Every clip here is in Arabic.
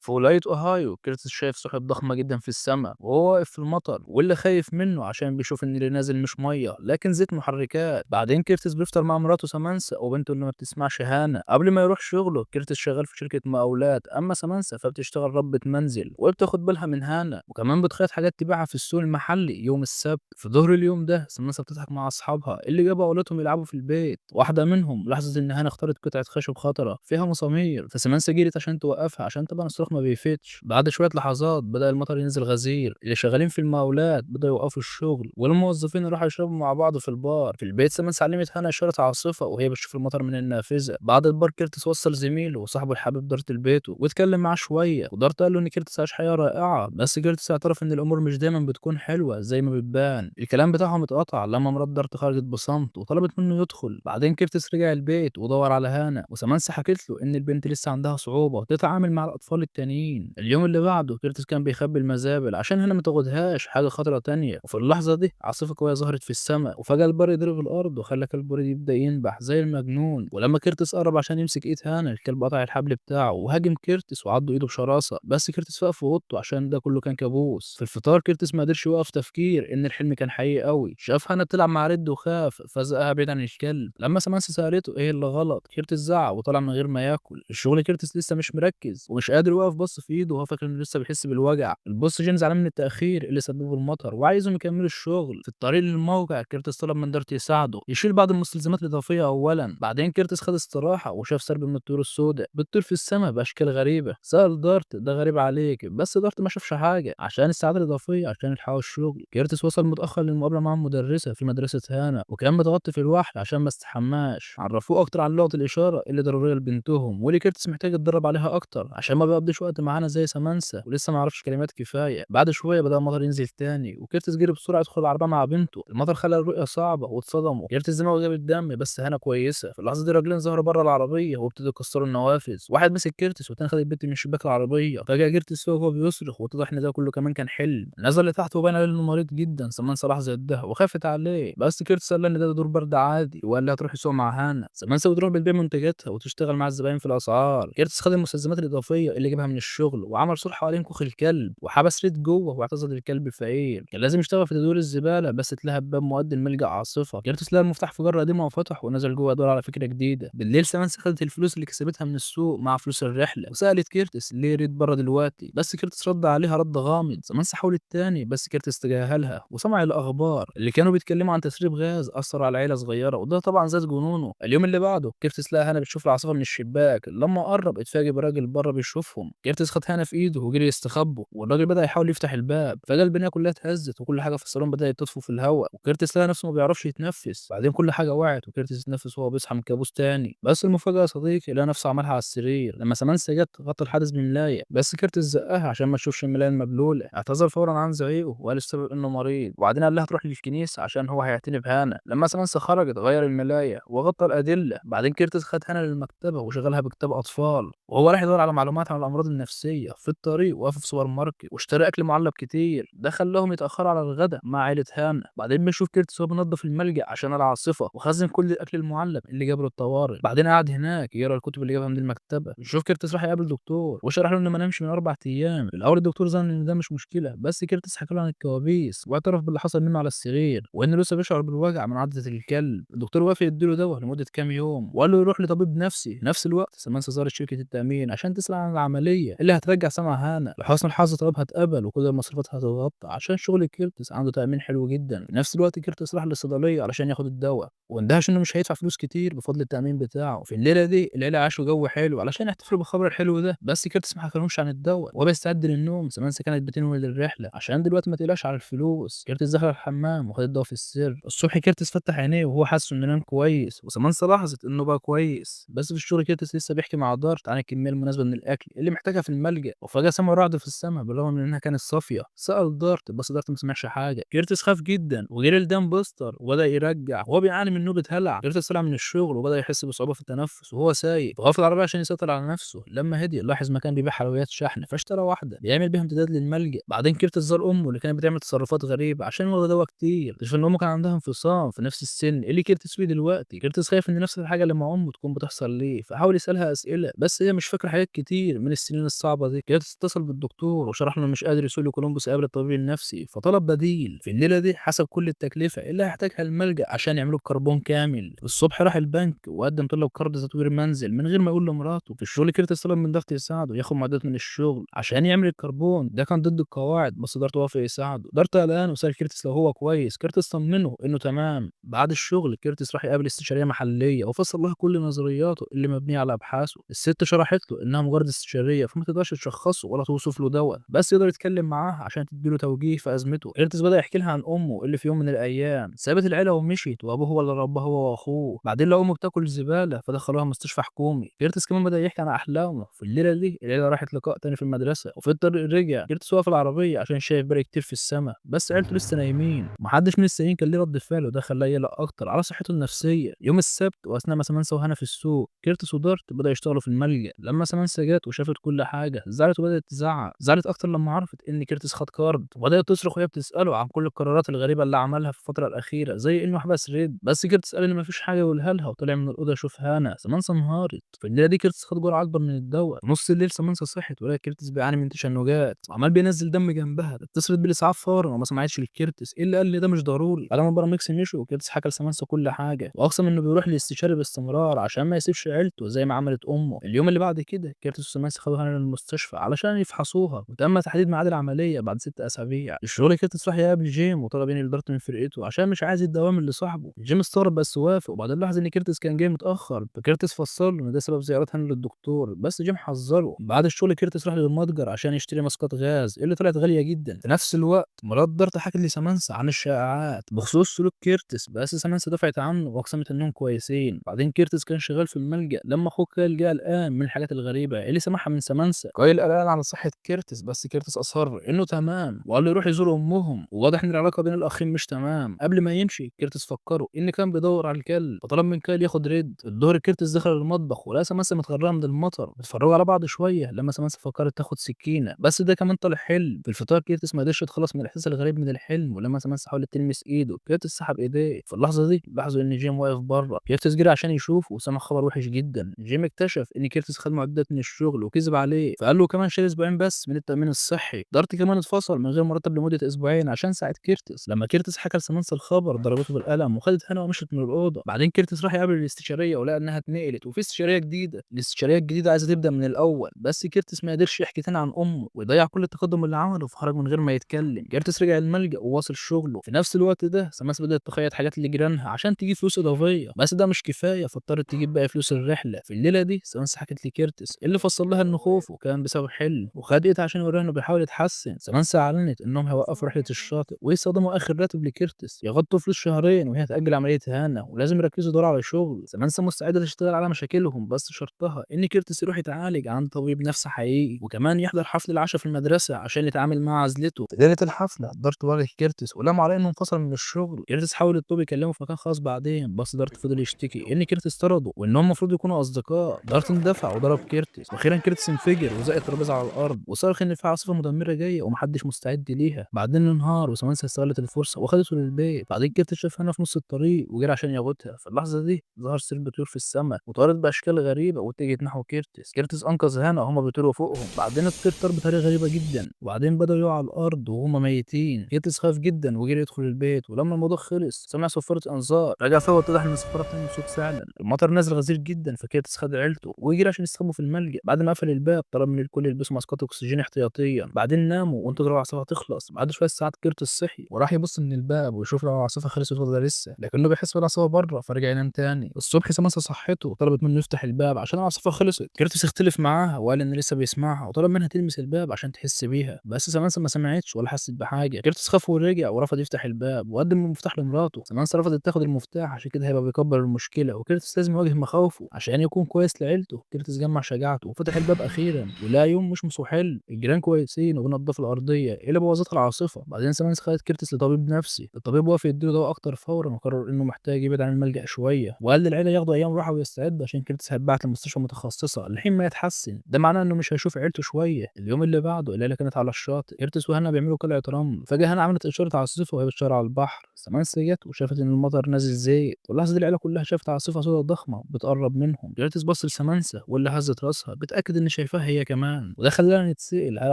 في ولاية أوهايو كيرتس شايف سحب ضخمة جدا في السماء وهو واقف في المطر، واللي خايف منه عشان بيشوف إن اللي نازل مش مية لكن زيت محركات. بعدين كيرتس بيفطر مع مراته سامانسا وبنته اللي ما بتسمعش هانا قبل ما يروح شغله. كيرتس شغال في شركة مقاولات، أما سامانسا فبتشتغل ربة منزل وبتاخد بالها من هانا، وكمان بتخيط حاجات تبيعها في السوق المحلي يوم السبت. في ظهر اليوم ده سامانسا بتضحك مع أصحابها اللي جابوا أولادهم يلعبوا في البيت. واحدة منهم لاحظت إن هانا اختارت قطعة خشب خضرا فيها مسامير، فسمانسا جريت عشان توقفها عشان طبعا الصاروخ ما بيفتش. بعد شوية لحظات بدأ المطر ينزل غزير، اللي شغالين في المقاولات بدأوا يوقفوا الشغل والموظفين راحوا يشربوا مع بعض في البار. في البيت سمانسا علمت هانا إشارة عاصفة وهي بتشوف المطر من النافذة. بعد البار كيرتس وصل زميله وصاحبه الحبيب دارت لبيته واتكلم معاه شوية، ودارت قال له إن كيرتس عاش حياة رائعة، بس كيرتس اعترف إن الأمور مش دايما بتكون حلوة زي ما بتبان. الكلام بتاعهم اتقطع لما مرات دارت خرجت بصمت وطلبت منه يدخل. بعدين كيرتس رجع البيت ودور على هانا، وسمانسا حكت له إن البنت لسه عندها صعوبة تتعامل مع الأطفال التانيين. اليوم اللي بعده كيرتس كان بيخبي المزابل عشان هانا ما تاخدهاش حاجة خطرة تانية، وفي اللحظة دي عاصفة قوية ظهرت في السماء وفجأة البرق ضرب الأرض وخلى كلب البريد يبدأ ينبح زي المجنون. ولما كيرتس قرب عشان يمسك إيد هانا الكلب قطع الحبل بتاعه وهاجم كيرتس وعضه إيده بشراسة، بس كيرتس فاق في أوضته عشان ده كله كان كابوس. في الفطار كيرتس ما قدرش يوقف تفكير إن الحلم كان حقيقي قوي. شاف هانا بتلعب مع ريد وخاف فزقها بعيد عن الكلب. لما سمانسا سألته إيه اللي غلط كيرتس زعق وطلع من غير ما ياكل. الشغل كيرتس لسه مش مركز ومش قادر يوقف، بص في إيده وهو فاكر إنه لسه بيحس بالوجع. البوس جيمس زعلان من التأخير اللي سببه المطر وعايزهم يكملوا الشغل. في الطريق للموقع كيرتس طلب من دارت يساعده يشيل بعض المستلزمات الإضافية أولا. بعدين كيرتس خد استراحة وشاف سرب من الطيور السوداء بتطير في السماء بأشكال غريبة. سأل دارت ده غريب عليك، بس دارت ما شافش حاجة عشان الساعات الإضافية عشان يلحقوا الشغل. كيرتس وصل متأخر للمقابلة مع المدرسة في مدرسة هانا وكان متغطي في الوحل عشان ما استحماش. عرفوه أكتر عن لغة الإشارة اللي ضرورية لبنتهم واللي كيرتس محتاج يتدرب عليها أكتر عشان ما بيقضيش وقت معانا زي سامانسا ولسه ما يعرفش كلمات كفاية. بعد شوية بدأ المطر ينزل تاني وكيرتس جري بسرعة يدخل العربية مع بنته. المطر خلى الرؤية صعبة واتصدموا. كيرتس دماغه جاب الدم بس هانا كويسة. في اللحظة دي راجلين ظهروا بره العربية وابتدوا يكسروا النوافذ، واحد مسك كيرتس والتاني خد البنت من شباك العربية. فجأة كيرتس فوق وهو بيصرخ واتضح إن ده كله كمان كان حلم. نزل لتحت وبان عليه إنه مريض جدا. سمانسا لحظة ده وخافت عليه، بس كيرتس قال لها إن ده دور برد عادي وقال لها تروح السوق مع هانا. سمانسا بتروح بتبيع منتجاتها وتشتغل مع الزباين في الأسعار. كيرتس خد المستلزمات الإضافية اللي جابها من الشغل وعمل سور حوالين كوخ الكلب وحبس ريد جوه واعتذر للكلب الفقير. كان لازم يشتغل في تدوير الزبالة بس اتلهب باب مؤدي لملجأ عاصفة. كيرتس لقى المفتاح في جرة قديمة وفتح ونزل جوه يدور على فكرة جديدة. بالليل سمانسا خدت الفلوس اللي كسبتها من السوق مع فلوس الرحلة وسألت كيرتس ليه ريد بره دلوقتي، بس كيرتس رد عليها رد غامض. سمانسا حاولت تاني بس كيرتس تجاهلها وسمع الأخبار اللي كانوا بيتكلموا عن تسريب غاز أثر على عيلة صغيرة وده طبعا زاد جنونه. اليوم اللي بعده كيرتس لقى هانا بتشوف العاصفة من الشباك. لما قرب اتفاجئ براجل بره بيشوفهم. كيرتس خد هانا في ايده وجري يستخبوا والراجل بدأ يحاول يفتح الباب. فجأة البنية كلها اتهزت وكل حاجة في الصالون بدأت تطفو في الهواء وكيرتس لقى نفسه ما بيعرفش يتنفس. بعدين كل حاجة وقعت وكيرتس اتنفس وهو بيصحى من كابوس تاني. بس المفاجأة يا صديقي لقى نفسه عملها على السرير لما سمانسا جت غطى الحادث بملاية، بس كيرتس زقها عشان ما تشوفش الملاية المبلولة. اعتذر فورا عن زعيقه وقال السبب انه مريض، وبعدين قال لها تروح للكنيسة عشان هو هيعتني بهانا. لما سمانسا خرجت غير الملاية وغطى الأدلة. بعدين كيرتس خد هانا للمكتبة وشغلها بكتاب أطفال وهو رايح يدور على معلومات عن الأمراض النفسية. في الطريق وقف في سوبر ماركت واشترى أكل معلب كتير، ده خلاهم يتأخروا على الغداء مع عيلة هانا. بعدين بنشوف كيرتس وهو بينظف الملجأ عشان العاصفة وخزن كل الأكل المعلب اللي جابه للطوارئ. بعدين قعد هناك يقرا الكتب اللي جابها من المكتبة. نشوف كيرتس راح يقابل دكتور وشرح له إنه ما نامش من 4 أيام. الأول الدكتور ظن إن ده مش مشكلة، بس كيرتس حكى له عن الكوابيس واعترف باللي حصل منه على السرير وإنه لسه بيشعر بالوجع من عضة الكلب. الدكتور وافق يديله دواء لمدة كام يوم وقال له يروح لطبيب نفسي. في نفس الوقت سمانسا زارت شركة التأمين عشان تسأل عن العملية اللي هترجع سمع هانا. لحسن الحظ طلبها اتقبل وكل المصاريفات هتتغطى عشان شغل كيرتس عنده تأمين حلو جدا. في نفس الوقت كيرتس راح للصيدلية علشان ياخد الدواء واندهش انه مش هيدفع فلوس كتير بفضل التأمين بتاعه. في الليلة دي العيلة عاشوا جو حلو علشان يحتفلوا بالخبر الحلو ده، بس كيرتس ما حكالهمش عن الدواء وهو بيستعد للنوم. سمانسا كانت بتنوي للرحلة عشان دلوقتي ما تقلقش على الفلوس. كيرتس دخل الحمام وخد الدواء في السر. الصبح كيرتس فتح عينيه وهو حاسس انه نام كويس، وسمانسا لاحظت انه بقى كويس. بس في الشغل كيرتس لسه بيحكي مع دارت عن الكمية المناسبة من الأكل اللي محتاجها في الملجأ، وفجأة سمع رعد في السماء بالرغم من إنها كانت صافية. سأل دارت بس دارت ما سمعش حاجة. كيرتس خاف جدا وجري لدان بوستر وبدأ يرجع وهو بيعاني من نوبة هلع. كيرتس طلع من الشغل وبدأ يحس بصعوبة في التنفس وهو سايق، فوقف العربية عشان يسيطر على نفسه. لما هدي لاحظ مكان بيبيع حلويات شحن فاشترى واحدة بيعمل بيها امتداد للملجأ. بعدين كيرتس زار أمه اللي كانت بتعمل تصرفات غريبة عشان واخدة دواء كتير. اكتشف إن أمه كان عندها انفصام في نفس السن اللي كيرتس فيه دلوقتي. كيرتس خايف إن نفس الحاجة اللي مع أمه تكون بتحصل ليه، فحاول يسألها أسئلة بس هي مش فاكرة حاجات كتير من السنين السنين الصعبة دي. كيرتس اتصل بالدكتور وشرح له إنه مش قادر يسوق لكولومبوس يقابل الطبيب النفسي، فطلب بديل. في الليلة دي حسب كل التكلفة اللي هيحتاجها الملجأ عشان يعملوا كربون كامل. الصبح راح البنك وقدم طلب قرض تطوير منزل من غير ما يقول لمراته. في الشغل كيرتس طلب من ضغط يساعده ياخد معدات من الشغل عشان يعمل الكربون، ده كان ضد القواعد بس دارت وافق يساعده. دارت قلقان وسأل كيرتس لو هو كويس. كيرتس طمنه إنه تمام. بعد الشغل كيرتس راح يقابل استشارية محلية وفسر لها كل نظرياته اللي مبنية على أبحاثه. الست شرحت له إنها مجرد استشارية فما تقدرش تشخصه ولا توصف له دواء، بس يقدر يتكلم معاها عشان تديله توجيه في أزمته. كيرتس بدأ يحكي لها عن أمه اللي في يوم من الأيام سابت العيلة ومشيت وأبوه هو اللي رباه هو وأخوه. بعدين لقوا أمه بتاكل زبالة فدخلوها مستشفى حكومي. كيرتس كمان بدأ يحكي عن أحلامه. في الليلة دي العيلة راحت لقاء تاني في المدرسة، وفي الطريق رجع كيرتس وقف العربية عشان شايف برق كتير في السماء بس عيلته لسه نايمين. محدش من السايقين كان ليه رد فعل وده خلاه يقلق أكتر على صحته النفسية. يوم السبت وأثناء ما سمانسا وهنا في السوق كيرتس ودارت بدأوا يشتغلوا في الملجأ. لما سمانسا جت وشافت كل حاجة زعلت وبدأت تزعق. زعلت أكتر لما عرفت إن كيرتس خد كارد وبدأت تصرخ وهي بتسأله عن كل القرارات الغريبة اللي عملها في الفترة الأخيرة زي إنه حبس ريد، بس كيرتس قال إن مفيش حاجة يقولها لها وطلع من الأوضة يشوف هانا. سمانسا انهارت. في الليلة دي كيرتس خد جرعة أكبر من الدواء. في نص الليل سمانسا صحت ولقت كيرتس بيعاني من تشنجات وعمال بينزل دم جنبها. اتصلت بالإسعاف فورا وما سمعتش لكيرتس إلا قال لي ده مش ضروري. بعد ما الباراميكس مشوا كيرتس حكى لسمانسا كل حاجة وأقسم إنه بيروح للاستشاري باستمرار عشان ما يسيبش عيلته زي ما عملت أمه. اليوم اللي بعد كده كيرتس وسمانسا خدوا هانا للمستشفى علشان يفحصوها وتم تحديد ميعاد العملية بعد 6 أسابيع. الشغل كيرتس راح يقابل جيم وطلب ينقل دارت من فرقته عشان مش عايز الدوام لصاحبه. جيم استغرب بس وافق وبعدين لاحظ إن كيرتس كان جاي متأخر فكيرتس فسر له إن ده سبب زيارات هانا للدكتور بس جيم حذره. بعد الشغل كيرتس راح للمتجر عشان يشتري ماسكات غاز اللي طلعت غالية جدا. في نفس الوقت مرات دارت حكت لسامانسا عن الشائعات بخصوص سلوك كيرتس بس سامانسا دفعت عنه واقسمت انهم كويسين. بعدين كيرتس كان شغال في الملجأ لما اخوه كايل جه قلقان من الحاجات الغريبة اللي سمعها من سامانسا. كايل قلقان على صحة كيرتس بس كيرتس اصر انه تمام وقال له يروح يزور امهم، وواضح ان العلاقة بين الاخين مش تمام. قبل ما يمشي كيرتس فكره ان كان بيدور على الكلب فطلب من كايل ياخد ريد. الظهر كيرتس دخل المطبخ ولقى سامانسا متغرقة من المطر. اتفرجوا على بعض شوية لما سامانسا فكرت تاخد سكينة بس ده كمان طلع حلم. في الفطار كيرتس ما قدرش يتخلص من الاحساس الغريب من الحلم، ولما سامانسا حاولت تلمس ايده كيرتس سحب ايديه. في اللحظه دي لاحظوا ان جيم واقف بره. كيرتس جري عشان يشوفه وسمع خبر وحش جدا. جيم اكتشف ان كيرتس خد معدات من الشغل وكذب عليه فقال له كمان شيل اسبوعين بس من التامين الصحي. دارت كمان اتفصل من غير مرتب لمده اسبوعين عشان ساعد كيرتس. لما كيرتس حكى لسامانسا الخبر ضربته بالقلم وخدت هنا ومشت من الاوضه. بعدين كيرتس راح يقابل الاستشاريه ولقى انها اتنقلت وفي استشاريه جديده. الاستشاريه الجديده عايزه تبدا من الاول بس كيرتس ما قدرش يحكي تاني عن امه ويضيع كل التقدم اللي عمله فخرج من غير ما يتكلم. كيرتس رجع الملجأ وواصل شغله. في نفس الوقت ده سماس بدأت تخيط حاجات لجيرانها عشان تجيب فلوس إضافية بس ده مش كفاية فاضطرت تجيب باقي فلوس الرحلة. في الليلة دي سماس حكت لكيرتس اللي فسر لها إن خوفه كان بسبب حلم وخدت عشان يوريها إنه بيحاول يتحسن. سمانسا أعلنت إنهم هيوقفوا رحلة الشاطئ ويستخدموا آخر راتب لكيرتس يغطوا فلوس شهرين وهي تأجل عملية هانا ولازم يركزوا يدوروا على شغل. سمانسا مستعدة تشتغل على مشاكلهم بس شرطها إن كيرتس يروح يتعالج عند طبيب نفسي حقيقي وكمان يحضر حفل العشاء في المدرسة عشان يتعامل مع عزلته. في ليلة الحفلة دارت واجه كيرتس ولام عليه انه انفصل من الشغل. كيرتس حاول يطلب يكلمه في مكان خاص بعدين بس دارت فضل يشتكي ان كيرتس طرده وانهم المفروض يكونوا اصدقاء. دارت اندفع وضرب كيرتس واخيرا كيرتس انفجر وزق الترابيزه على الارض وصرخ ان في عاصفه مدمره جايه ومحدش مستعد ليها. بعدين انهار وسمانسا استغلت الفرصه وخدته للبيت. بعدين كيرتس شاف هنا في نص الطريق وجري عشان ياخدها. في اللحظه دي ظهر سرب طيور في السماء وطارت باشكال غريبه واتجهت نحو كيرتس. كيرتس انقذ هانا وهما بيطيروا فوقهم. بعدين الطير طار بطريقه غريبه جدا وبعدين بدأوا يقعوا على الارض وهم ميتين. كيرتس خاف جدا وجري يدخل البيت ولما الموضوع خلص سمع صفارة انذار. رجع فوق واتضح ان الصفارة بتعمل صوت فعلا. المطر نازل غزير جدا فكيرتس خد عيلته وجري عشان يستخبوا في الملجأ. بعد ما قفل الباب طلب من الكل يلبسوا ماسكات اكسجين احتياطيا. بعدين ناموا وانتظروا العاصفة تخلص. بعد شوية ساعات كيرتس صحي وراح يبص من الباب ويشوف لو العاصفة خلصت ولا لسه لكنه بيحس بالعاصفة بره فرجع ينام تاني. الصبح سمانسا صحته وطلبت منه يفتح الباب عشان العاصفة خلصت. كيرتس اختلف معاها وقال ان لسه بيسمعها وطلب منها تلمس الباب عشان تحس بيها بس سمانسا ما سمعتش ولا حست بحاجه. كيرتس خاف ورجع ورفض يفتح الباب وقدم المفتاح لمراته. سمانسا رفضت تاخد المفتاح عشان كده هيبقى بيكبر المشكله وكيرتس لازم يواجه مخاوفه عشان يكون كويس لعيلته. كيرتس جمع شجاعته وفتح الباب اخيرا ولا يوم مش محل. الجيران كويسين وبنضف الارضيه اللي بوظتها العاصفه. بعدين سمانسا خدت كيرتس لطبيب نفسي. الطبيب وافق يديله دواء اكتر فورا وقرر انه محتاج يبعد عن الملجأ شويه وقال للعيله ياخدوا ايام راحه ويستعدوا عشان كيرتس هيتبعت لمستشفى متخصصه لحين ما يتحسن. ده معناه انه مش هيشوف عيلته شويه. اليوم اللي بعده الليله كانت على الشاطئ. كيرتس وهنا بيعملوا قلعه رمل. فجاه هنا عملت اشاره عاصفه وهي بتشاور على البحر. سمانسا جت وشافت ان المطر نازل زيت واللحظه دي العيله كلها شافت عاصفه سوداء ضخمه بتقرب منهم. كيرتس بص لسمانسا واللي هزت راسها بتاكد ان شايفاها هي كمان، وده خلّانا نتسأل هل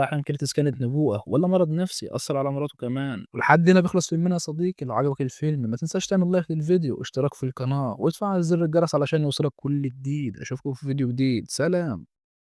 أحيانًا كريتوس كانت نبوءة والّا مرض نفسي أثّر على مراته كمان؟ ولحد هنا بيخلص فيلمنا يا صديقي، لو عجبك الفيلم ما تنساش تعمل لايك للفيديو واشتراك في القناة وتفعّل زر الجرس علشان يوصلك كل جديد، أشوفكم في فيديو جديد، سلام.